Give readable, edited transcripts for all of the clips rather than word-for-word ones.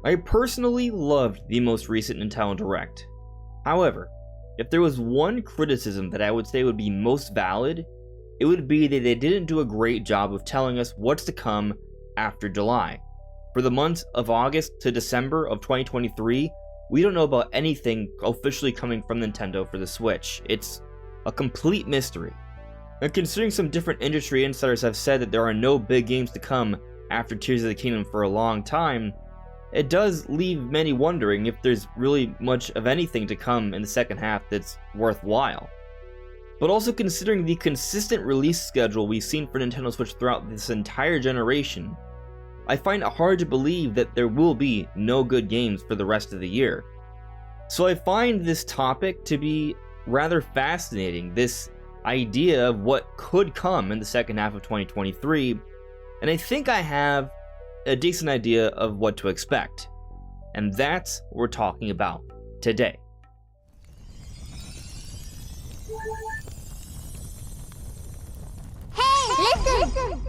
I personally loved the most recent Nintendo Direct. However, if there was one criticism that I would say would be most valid, it would be that they didn't do a great job of telling us what's to come after July. For the months of August to December of 2023, we don't know about anything officially coming from Nintendo for the Switch. It's a complete mystery. And considering some different industry insiders have said that there are no big games to come after Tears of the Kingdom for a long time, it does leave many wondering if there's really much of anything to come in the second half that's worthwhile. But also considering the consistent release schedule we've seen for Nintendo Switch throughout this entire generation, I find it hard to believe that there will be no good games for the rest of the year. So I find this topic to be rather fascinating, this idea of what could come in the second half of 2023, and I think I have a decent idea of what to expect. And that's what we're talking about today. Hey, listen!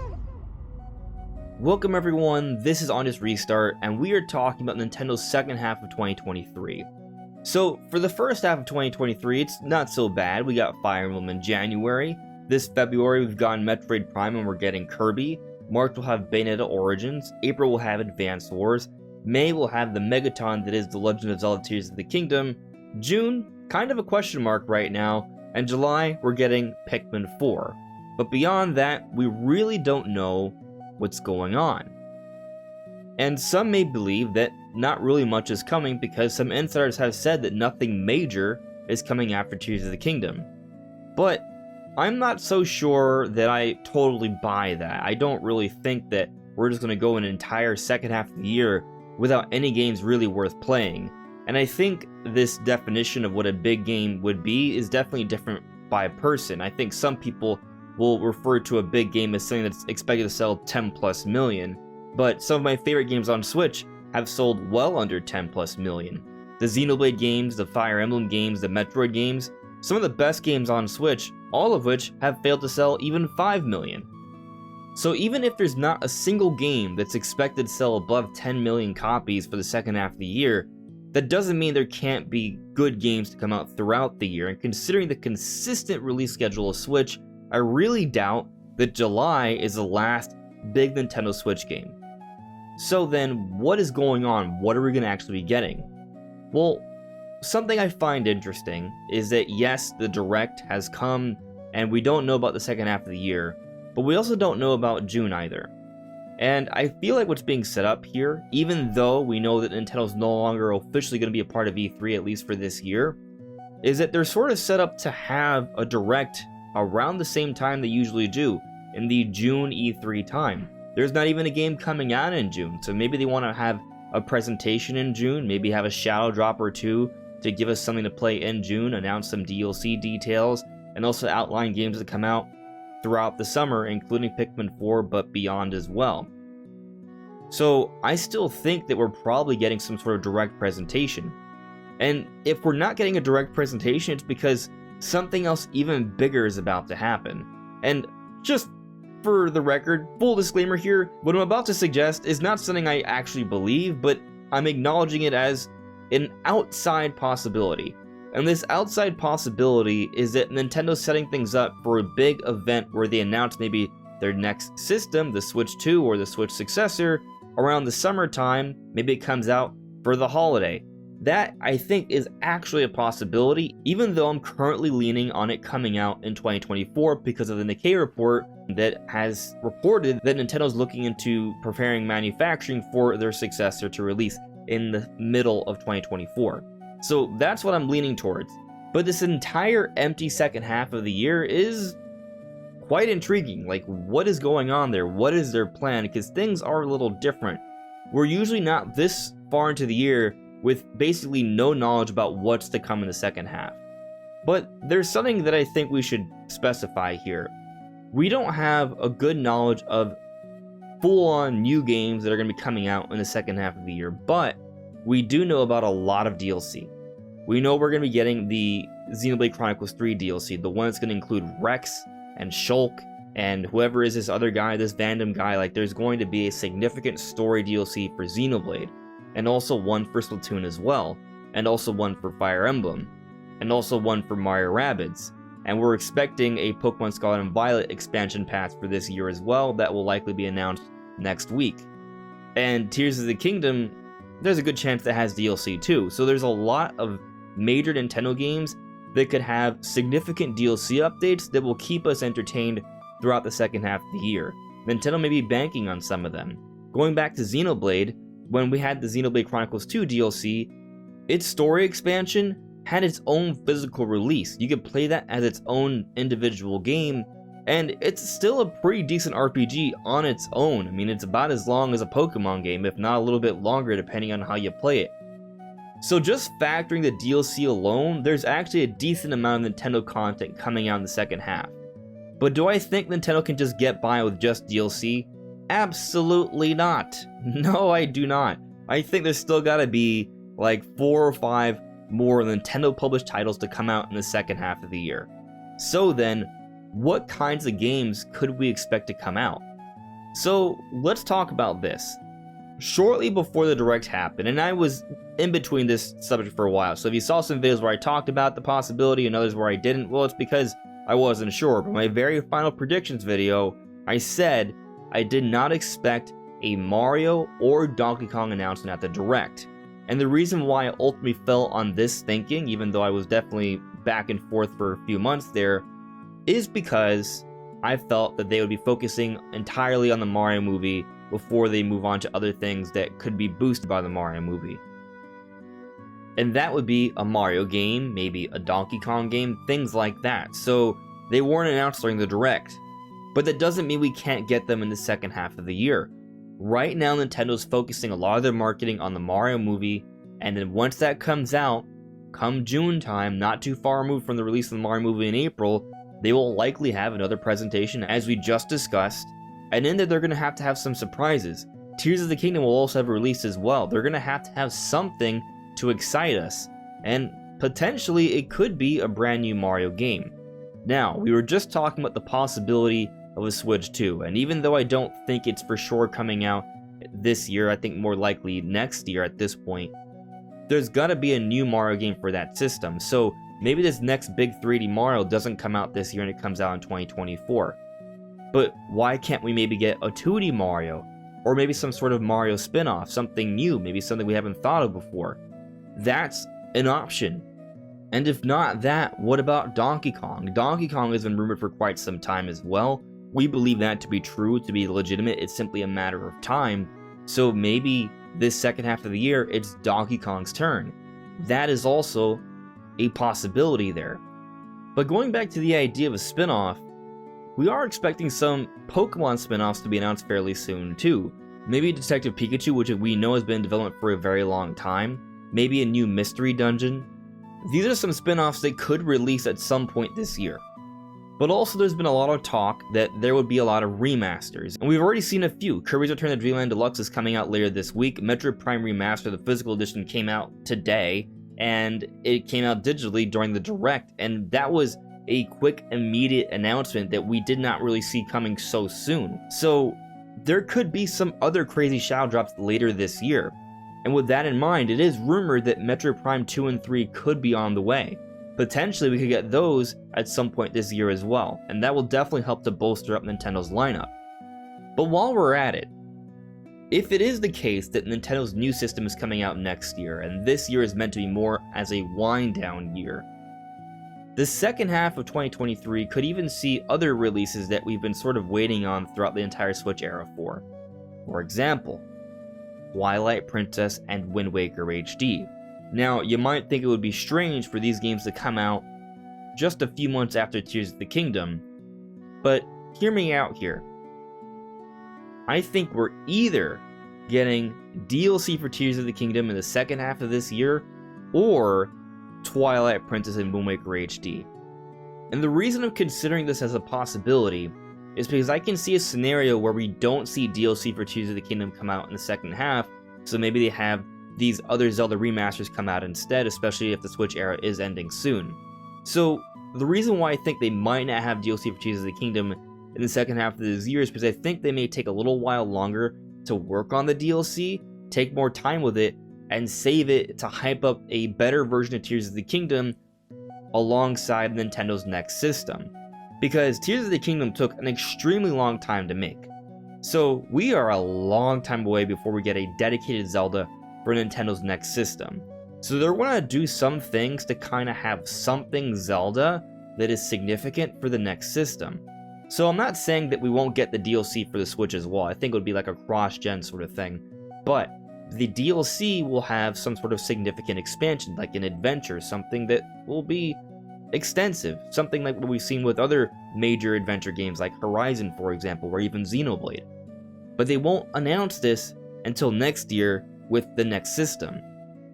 Welcome everyone, this is On Just Restart, and we are talking about Nintendo's second half of 2023. So, for the first half of 2023, it's not so bad. We got Fire Emblem in January. This February, we've gotten Metroid Prime and we're getting Kirby. March will have Bayonetta Origins. April will have Advance Wars. May will have the Megaton that is The Legend of Zelda Tears of the Kingdom. June, kind of a question mark right now. And July, we're getting Pikmin 4. But beyond that, we really don't know what's going on. And some may believe that not really much is coming because some insiders have said that nothing major is coming after Tears of the Kingdom. But I'm not so sure that I totally buy that. I don't really think that we're just going to go an entire second half of the year without any games really worth playing. And I think this definition of what a big game would be is definitely different by person. I think some people will refer to a big game as something that's expected to sell 10 plus million. But some of my favorite games on Switch have sold well under 10 plus million. The Xenoblade games, the Fire Emblem games, the Metroid games, some of the best games on Switch, all of which have failed to sell even 5 million. So even if there's not a single game that's expected to sell above 10 million copies for the second half of the year, that doesn't mean there can't be good games to come out throughout the year, and considering the consistent release schedule of Switch, I really doubt that July is the last big Nintendo Switch game. So then, what is going on? What are we going to actually be getting? Well, something I find interesting is that yes, the Direct has come, and we don't know about the second half of the year, but we also don't know about June either. And I feel like what's being set up here, even though we know that Nintendo's no longer officially going to be a part of E3, at least for this year, is that they're sort of set up to have a Direct around the same time they usually do, in the June E3 time. There's not even a game coming out in June, so maybe they want to have a presentation in June, maybe have a shadow drop or two to give us something to play in June, announce some DLC details, and also outline games that come out throughout the summer, including Pikmin 4, but beyond as well. So I still think that we're probably getting some sort of direct presentation. And if we're not getting a direct presentation, it's because something else even bigger is about to happen. And just for the record, full disclaimer here, what I'm about to suggest is not something I actually believe, but I'm acknowledging it as an outside possibility. And this outside possibility is that Nintendo's setting things up for a big event where they announce maybe their next system, the Switch 2 or the Switch successor, around the summertime. Maybe it comes out for the holiday. That, I think, is actually a possibility, even though I'm currently leaning on it coming out in 2024 because of the Nikkei report that has reported that Nintendo's looking into preparing manufacturing for their successor to release in the middle of 2024. So that's what I'm leaning towards. But this entire empty second half of the year is quite intriguing. Like, what is going on there? What is their plan? Because things are a little different. We're usually not this far into the year with basically no knowledge about what's to come in the second half. But there's something that I think we should specify here. We don't have a good knowledge of full-on new games that are going to be coming out in the second half of the year, but we do know about a lot of DLC. We know we're going to be getting the Xenoblade Chronicles 3 DLC, the one that's going to include Rex and Shulk and whoever is this other guy, this Vandom guy. Like, there's going to be a significant story DLC for Xenoblade. and also one for Splatoon as well, and also one for Fire Emblem, and also one for Mario Rabbids. And we're expecting a Pokemon Scarlet and Violet expansion pass for this year as well that will likely be announced next week. And Tears of the Kingdom, there's a good chance that has DLC too. So there's a lot of major Nintendo games that could have significant DLC updates that will keep us entertained throughout the second half of the year. Nintendo may be banking on some of them. Going back to Xenoblade, when we had the Xenoblade Chronicles 2 DLC, its story expansion had its own physical release. You could play that as its own individual game, and it's still a pretty decent RPG on its own. I mean, it's about as long as a Pokemon game, if not a little bit longer depending on how you play it. So just factoring the DLC alone, there's actually a decent amount of Nintendo content coming out in the second half. But do I think Nintendo can just get by with just DLC? Absolutely not. No, I do not. I think there's still gotta be like 4 or 5 more Nintendo published titles to come out in the second half of the year. So then, what kinds of games could we expect to come out? So let's talk about this. Shortly before the Direct happened, and I was in between this subject for a while, so if you saw some videos where I talked about the possibility and others where I didn't, well, it's because I wasn't sure. But my very final predictions video, I said I did not expect a Mario or Donkey Kong announcement at the Direct. And the reason why I ultimately fell on this thinking, even though I was definitely back and forth for a few months there, is because I felt that they would be focusing entirely on the Mario movie before they move on to other things that could be boosted by the Mario movie. And that would be a Mario game, maybe a Donkey Kong game, things like that. So they weren't announced during the Direct. But that doesn't mean we can't get them in the second half of the year. Right now, Nintendo's focusing a lot of their marketing on the Mario movie, and then once that comes out, come June time, not too far removed from the release of the Mario movie in April, they will likely have another presentation, as we just discussed, and in there they're going to have some surprises. Tears of the Kingdom will also have a release as well. They're going to have something to excite us, and potentially it could be a brand new Mario game. Now, we were just talking about the possibility of a Switch 2, and even though I don't think it's for sure coming out this year, I think more likely next year at this point, there's gotta be a new Mario game for that system. So maybe this next big 3D Mario doesn't come out this year and it comes out in 2024. But why can't we maybe get a 2D Mario? Or maybe some sort of Mario spin-off, something new, maybe something we haven't thought of before. That's an option. And if not that, what about Donkey Kong? Donkey Kong has been rumored for quite some time as well. We believe that to be true, to be legitimate. It's simply a matter of time. So maybe this second half of the year, it's Donkey Kong's turn. That is also a possibility there. But going back to the idea of a spin-off, we are expecting some Pokemon spin-offs to be announced fairly soon too. Maybe Detective Pikachu, which we know has been in development for a very long time. Maybe a new mystery dungeon. These are some spin-offs that could release at some point this year. But also there's been a lot of talk that there would be a lot of remasters, and we've already seen a few. Kirby's Return to Dreamland Deluxe is coming out later this week. Metroid Prime Remaster, the physical edition, came out today, and it came out digitally during the Direct, and that was a quick, immediate announcement that we did not really see coming so soon. So there could be some other crazy shadow drops later this year. And with that in mind, it is rumored that Metroid Prime 2 and 3 could be on the way. Potentially we could get those at some point this year as well, and that will definitely help to bolster up Nintendo's lineup. But while we're at it, if it is the case that Nintendo's new system is coming out next year, and this year is meant to be more as a wind-down year, the second half of 2023 could even see other releases that we've been sort of waiting on throughout the entire Switch era for. For example, Twilight Princess and Wind Waker HD. Now, you might think it would be strange for these games to come out just a few months after Tears of the Kingdom, but hear me out here. I think we're either getting DLC for Tears of the Kingdom in the second half of this year, or Twilight Princess and Wind Waker HD. And the reason I'm considering this as a possibility is because I can see a scenario where we don't see DLC for Tears of the Kingdom come out in the second half, so maybe they have these other Zelda remasters come out instead, especially if the Switch era is ending soon. So the reason why I think they might not have DLC for Tears of the Kingdom in the second half of this year is because I think they may take a little while longer to work on the DLC, take more time with it, and save it to hype up a better version of Tears of the Kingdom alongside Nintendo's next system. Because Tears of the Kingdom took an extremely long time to make. So we are a long time away before we get a dedicated Zelda for Nintendo's next system. So they're going to do some things to kind of have something Zelda that is significant for the next system. So I'm not saying that we won't get the DLC for the Switch as well. I think it would be like a cross-gen sort of thing. But the DLC will have some sort of significant expansion, like an adventure, something that will be extensive, something like what we've seen with other major adventure games like Horizon, for example, or even Xenoblade. But they won't announce this until next year with the next system.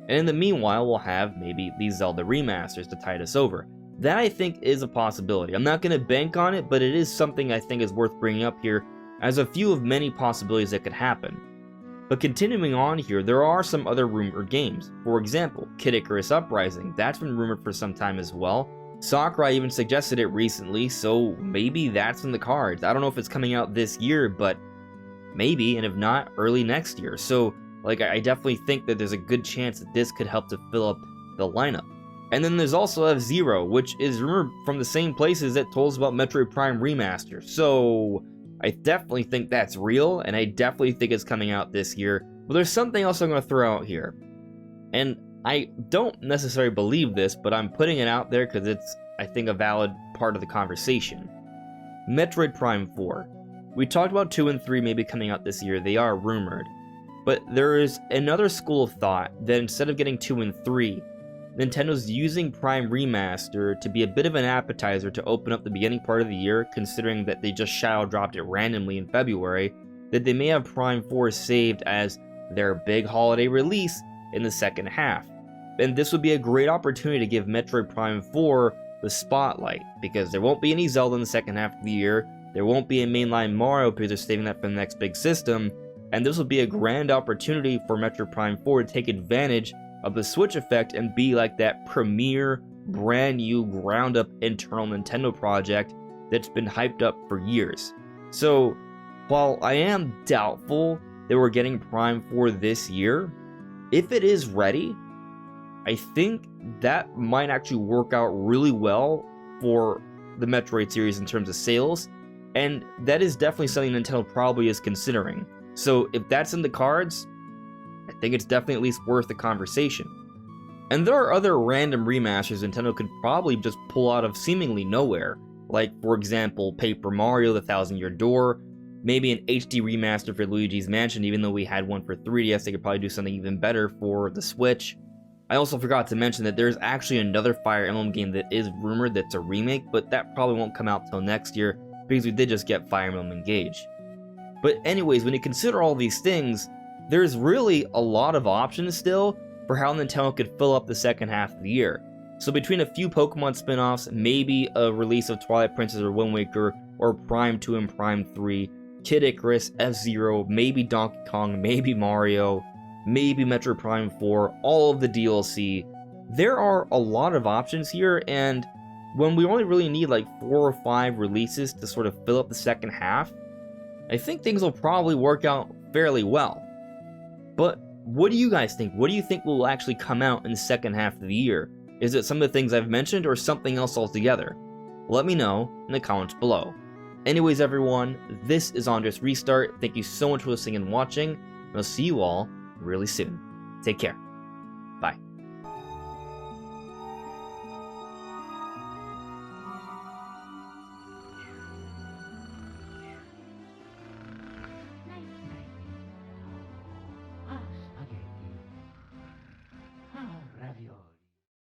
And in the meanwhile, we'll have maybe these Zelda remasters to tide us over. That, I think, is a possibility. I'm not going to bank on it, but it is something I think is worth bringing up here as a few of many possibilities that could happen. But continuing on here, there are some other rumored games. For example, Kid Icarus Uprising, that's been rumored for some time as well. Sakurai even suggested it recently, so maybe that's in the cards. I don't know if it's coming out this year, but maybe, and if not, early next year. So, like, I definitely think that there's a good chance that this could help to fill up the lineup. And then there's also F-Zero, which is rumored from the same places that told us about Metroid Prime Remaster. So I definitely think that's real, and I definitely think it's coming out this year. But there's something else I'm going to throw out here. And I don't necessarily believe this, but I'm putting it out there because it's, I think, a valid part of the conversation. Metroid Prime 4. We talked about 2 and 3 maybe coming out this year. They are rumored. But there is another school of thought that instead of getting 2 and 3, Nintendo's using Prime Remaster to be a bit of an appetizer to open up the beginning part of the year, considering that they just shadow dropped it randomly in February, that they may have Prime 4 saved as their big holiday release in the second half. And this would be a great opportunity to give Metroid Prime 4 the spotlight, because there won't be any Zelda in the second half of the year, there won't be a mainline Mario because they're saving that for the next big system, and this will be a grand opportunity for Metroid Prime 4 to take advantage of the Switch effect and be like that premier, brand new, ground up internal Nintendo project that's been hyped up for years. So, while I am doubtful that we're getting Prime 4 this year, if it is ready, I think that might actually work out really well for the Metroid series in terms of sales, and that is definitely something Nintendo probably is considering. So if that's in the cards, I think it's definitely at least worth the conversation. And there are other random remasters Nintendo could probably just pull out of seemingly nowhere, like, for example, Paper Mario: The Thousand Year Door, maybe an HD remaster for Luigi's Mansion, even though we had one for 3DS, they could probably do something even better for the Switch. I also forgot to mention that there's actually another Fire Emblem game that is rumored that's a remake, but that probably won't come out till next year, because we did just get Fire Emblem Engage. But anyways, when you consider all these things, there's really a lot of options still for how Nintendo could fill up the second half of the year. So between a few Pokemon spin-offs, maybe a release of Twilight Princess or Wind Waker, or Prime 2 and Prime 3, Kid Icarus, F-Zero, maybe Donkey Kong, maybe Mario, maybe Metroid Prime 4, all of the DLC, there are a lot of options here, and when we only really need like 4 or 5 releases to sort of fill up the second half, I think things will probably work out fairly well. But what do you guys think? What do you think will actually come out in the second half of the year? Is it some of the things I've mentioned or something else altogether? Let me know in the comments below. Anyways, everyone, this is Andres Restart. Thank you so much for listening and watching, and I'll see you all really soon. Take care.